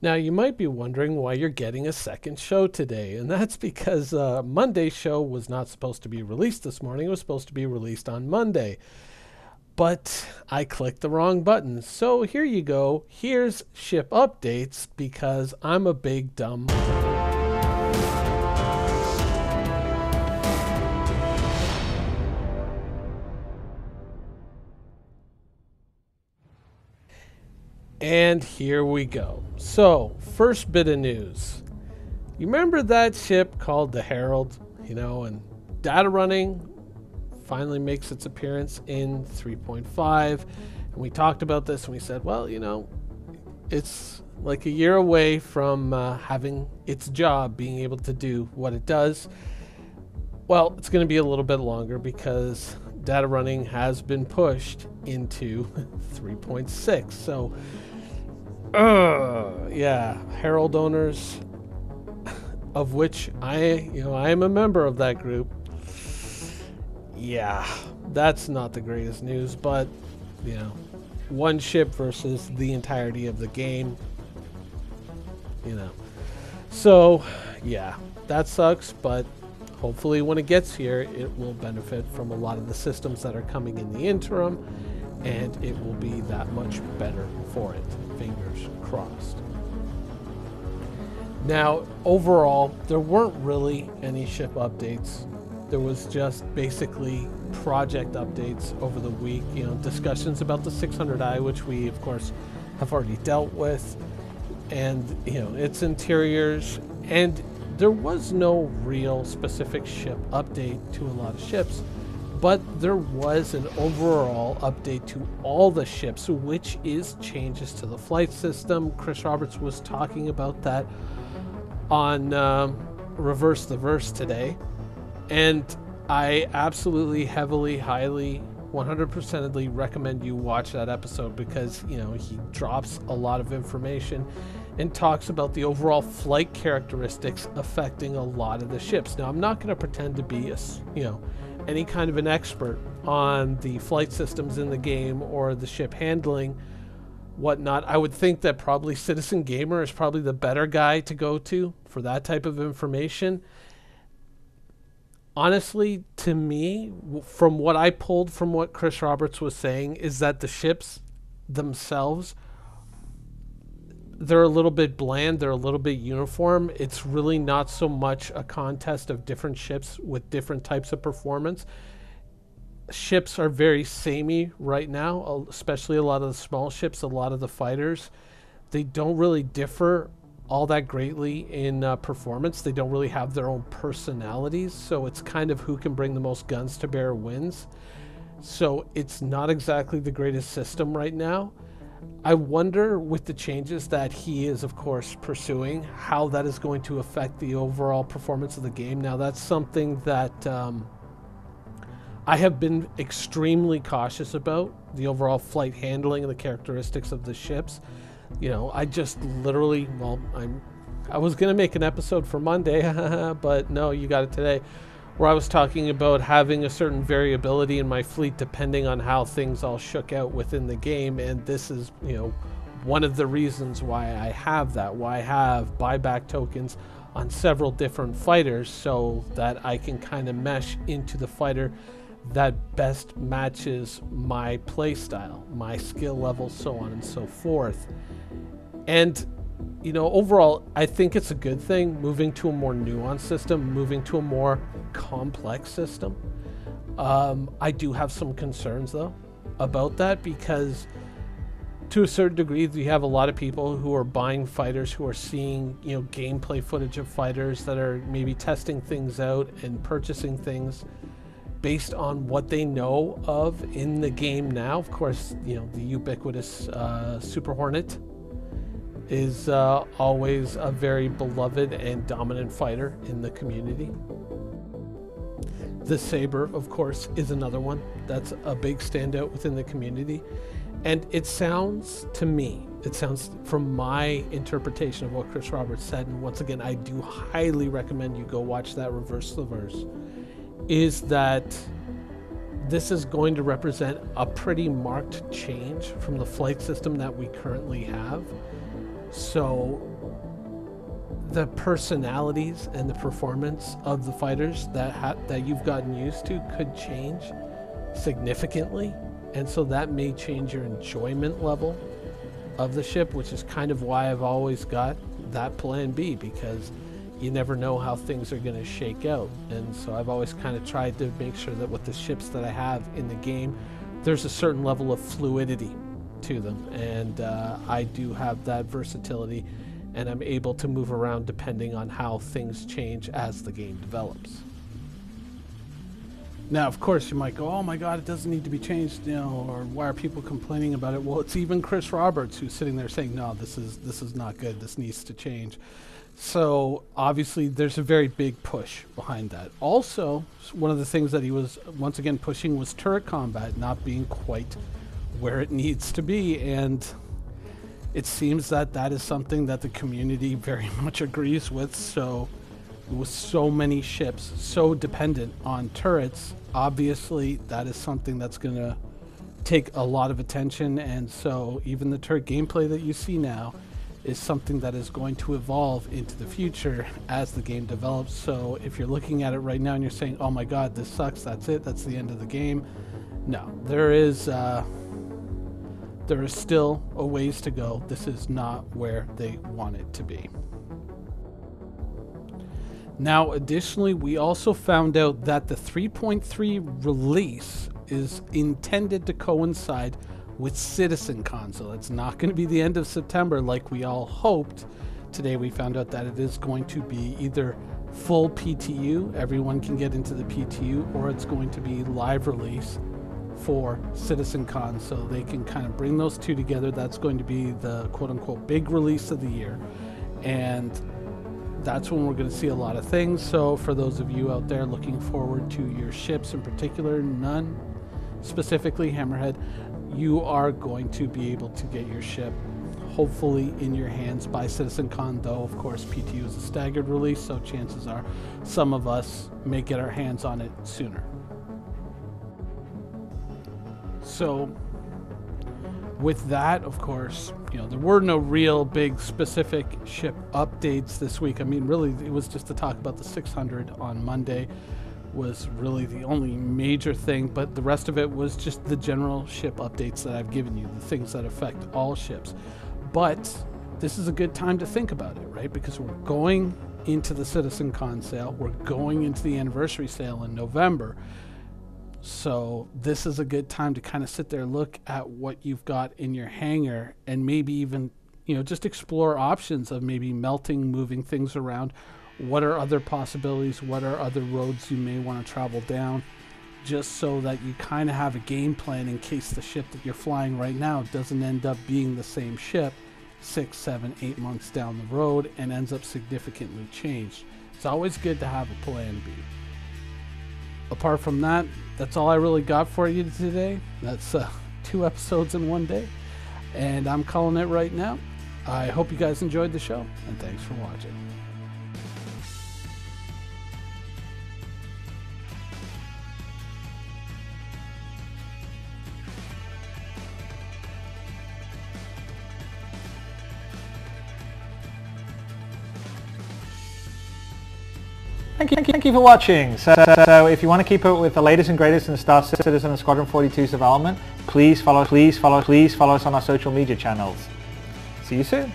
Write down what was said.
Now, you might be wondering why you're getting a second show today, and that's because Monday's show was not supposed to be released this morning. It was supposed to be released on Monday, but I clicked the wrong button. So here you go. Here's ship updates because I'm a big dumb. And here we go. So, first bit of news. You remember that ship called the Herald, and data running finally makes its appearance in 3.5. And we talked about this and we said, well, it's like a year away from having its job being able to do what it does. Well, it's going to be a little bit longer because data running has been pushed into 3.6. So, yeah, Herald owners, of which I am a member of that group. Yeah, that's not the greatest news, but one ship versus the entirety of the game. So yeah, that sucks, but hopefully when it gets here, it will benefit from a lot of the systems that are coming in the interim, and it will be that much better for it. Fingers crossed. Now, overall, there weren't really any ship updates. There was just basically project updates over the week, discussions about the 600i, which we, of course, have already dealt with, and, its interiors, and there was no real specific ship update to a lot of ships, but there was an overall update to all the ships, which is changes to the flight system. Chris Roberts was talking about that on Reverse the Verse today, and I absolutely, heavily, highly, 100%ly recommend you watch that episode because, he drops a lot of information and talks about the overall flight characteristics affecting a lot of the ships. Now, I'm not going to pretend to be any kind of an expert on the flight systems in the game or the ship handling, whatnot. I would think that probably Citizen Gamer is probably the better guy to go to for that type of information. Honestly, to me, from what I pulled from what Chris Roberts was saying, is that the ships themselves, they're a little bit bland, they're a little bit uniform. It's really not so much a contest of different ships with different types of performance. Ships are very samey right now, especially a lot of the small ships, a lot of the fighters. They don't really differ all that greatly in performance. They don't really have their own personalities, so it's kind of who can bring the most guns to bear wins. So it's not exactly the greatest system right now. I wonder, with the changes that he is, of course, pursuing, how that is going to affect the overall performance of the game. Now, that's something that I have been extremely cautious about, the overall flight handling and the characteristics of the ships. I just literally, I was going to make an episode for Monday, but no, you got it today, where I was talking about having a certain variability in my fleet depending on how things all shook out within the game, and this is, one of the reasons why I have that, why I have buyback tokens on several different fighters so that I can kind of mesh into the fighter that best matches my play style, my skill level, so on and so forth. And overall, I think it's a good thing moving to a more nuanced system, moving to a more complex system. I do have some concerns, though, about that because to a certain degree, you have a lot of people who are buying fighters, who are seeing, gameplay footage of fighters that are maybe testing things out and purchasing things based on what they know of in the game now. Of course, the ubiquitous Super Hornet is always a very beloved and dominant fighter in the community. The Saber, of course, is another one that's a big standout within the community. And it sounds to me, from my interpretation of what Chris Roberts said, and once again, I do highly recommend you go watch that Reverse the Verse, is that this is going to represent a pretty marked change from the flight system that we currently have. So the personalities and the performance of the fighters that you've gotten used to could change significantly, and so that may change your enjoyment level of the ship, which is kind of why I've always got that plan B, because you never know how things are going to shake out. And so I've always kind of tried to make sure that with the ships that I have in the game, there's a certain level of fluidity to them, and I do have that versatility, and I'm able to move around depending on how things change as the game develops. Now, of course, you might go, oh my God, it doesn't need to be changed, you know, or why are people complaining about it? Well, it's even Chris Roberts who's sitting there saying, no, this is not good, this needs to change. So obviously there's a very big push behind that. Also, one of the things that he was once again pushing was turret combat not being quite where it needs to be, and it seems that that is something that the community very much agrees with. So with so many ships so dependent on turrets, obviously that is something that's going to take a lot of attention, and so even the turret gameplay that you see now is something that is going to evolve into the future as the game develops. So if you're looking at it right now and you're saying, oh my God, this sucks, that's it, that's the end of the game, no, there is still a ways to go. This is not where they want it to be. Now, additionally, we also found out that the 3.3 release is intended to coincide with CitizenCon, so it's not going to be the end of September like we all hoped. Today we found out that it is going to be either full PTU, everyone can get into the PTU, or it's going to be live release for CitizenCon, so they can kind of bring those two together. That's going to be the quote-unquote big release of the year, and that's when we're going to see a lot of things. So for those of you out there looking forward to your ships in particular, none specifically Hammerhead, you are going to be able to get your ship hopefully in your hands by CitizenCon, though of course PTU is a staggered release, so chances are some of us may get our hands on it sooner. So with that, of course, you know, there were no real big specific ship updates this week. I mean, really, it was just to talk about the 600 on Monday was really the only major thing, but the rest of it was just the general ship updates that I've given you, the things that affect all ships. But this is a good time to think about it, right? Because we're going into the CitizenCon sale, we're going into the anniversary sale in November. So this is a good time to kind of sit there, look at what you've got in your hangar, and maybe even, you know, just explore options of maybe melting, moving things around. What are other possibilities? What are other roads you may want to travel down? Just so that you kind of have a game plan in case the ship that you're flying right now doesn't end up being the same ship 6, 7, 8 months down the road and ends up significantly changed. It's always good to have a plan B. Apart from that, that's all I really got for you today. That's 2 episodes in one day, and I'm calling it right now. I hope you guys enjoyed the show, and thanks for watching. Thank you for watching. So if you want to keep up with the latest and greatest in Star Citizen and Squadron 42's development, please follow us on our social media channels. See you soon.